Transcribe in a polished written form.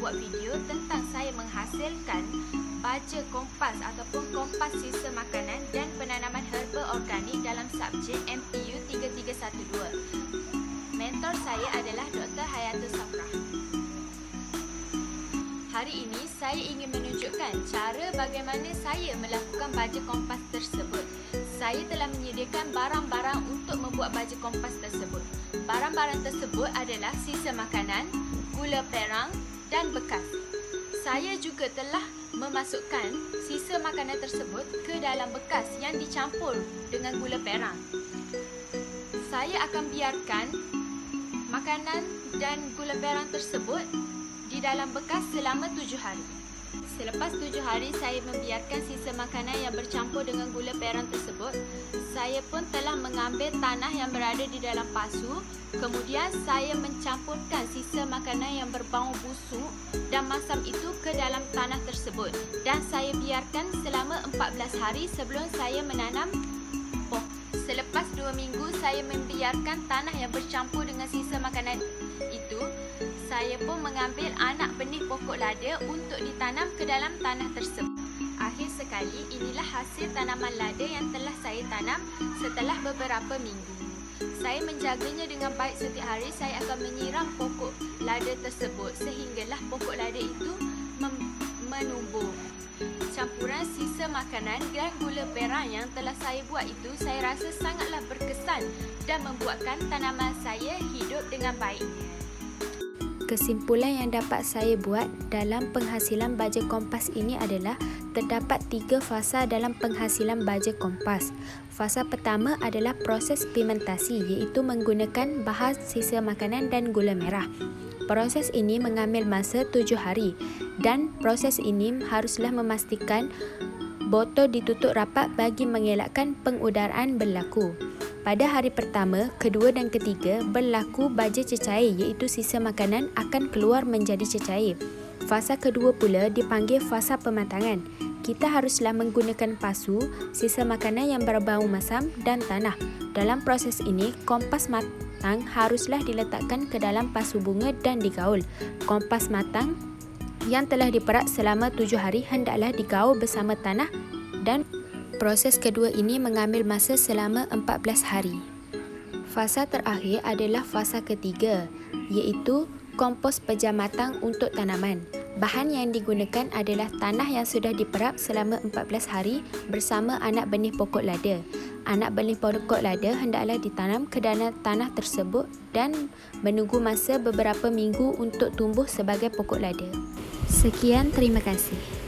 membuat video tentang saya menghasilkan baja kompas ataupun kompas sisa makanan dan penanaman herba organik dalam subjek MPU 3312. Mentor saya adalah Dr. Hayatul Safrah. Hari ini saya ingin menunjukkan cara bagaimana saya melakukan baja kompas tersebut. Saya telah menyediakan barang-barang untuk membuat baja kompas tersebut. Barang-barang tersebut adalah sisa makanan, gula perang dan bekas. Saya juga telah memasukkan sisa makanan tersebut ke dalam bekas yang dicampur dengan gula perang. Saya akan biarkan makanan dan gula perang tersebut di dalam bekas selama 7 hari. Selepas 7 hari saya membiarkan sisa makanan yang bercampur dengan gula perang tersebut, saya pun telah mengambil tanah yang berada di dalam pasu. Kemudian saya mencampurkan sisa makanan yang berbau busuk dan masam itu ke dalam tanah tersebut dan saya biarkan selama 14 hari sebelum saya menanam pokok. Selepas 2 minggu saya membiarkan tanah yang bercampur dengan sisa makanan itu, saya pun mengambil anak benih pokok lada untuk ditanam ke dalam tanah tersebut. Akhir sekali, inilah hasil tanaman lada yang telah saya tanam setelah beberapa minggu. Saya menjaganya dengan baik. Setiap hari saya akan menyiram pokok lada tersebut sehinggalah pokok lada itu menumbuh. Campuran sisa makanan dan gula perang yang telah saya buat itu saya rasa sangatlah berkesan dan membuatkan tanaman saya hidup dengan baik. Kesimpulan yang dapat saya buat dalam penghasilan baja kompas ini adalah terdapat 3 fasa dalam penghasilan baja kompas. Fasa pertama adalah proses pimentasi, iaitu menggunakan bahan sisa makanan dan gula merah. Proses ini mengambil masa 7 hari dan proses ini haruslah memastikan botol ditutup rapat bagi mengelakkan pengudaraan berlaku. Pada hari pertama, kedua dan ketiga berlaku baja cecair, iaitu sisa makanan akan keluar menjadi cecair. Fasa kedua pula dipanggil fasa pematangan. Kita haruslah menggunakan pasu, sisa makanan yang berbau masam dan tanah. Dalam proses ini, kompas matang haruslah diletakkan ke dalam pasu bunga dan digaul. Kompas matang yang telah diperak selama 7 hari hendaklah digaul bersama tanah dan proses kedua ini mengambil masa selama 14 hari. Fasa terakhir adalah fasa ketiga, iaitu kompos pejam matang untuk tanaman. Bahan yang digunakan adalah tanah yang sudah diperap selama 14 hari bersama anak benih pokok lada. Anak benih pokok lada hendaklah ditanam ke dalam tanah tersebut dan menunggu masa beberapa minggu untuk tumbuh sebagai pokok lada. Sekian, terima kasih.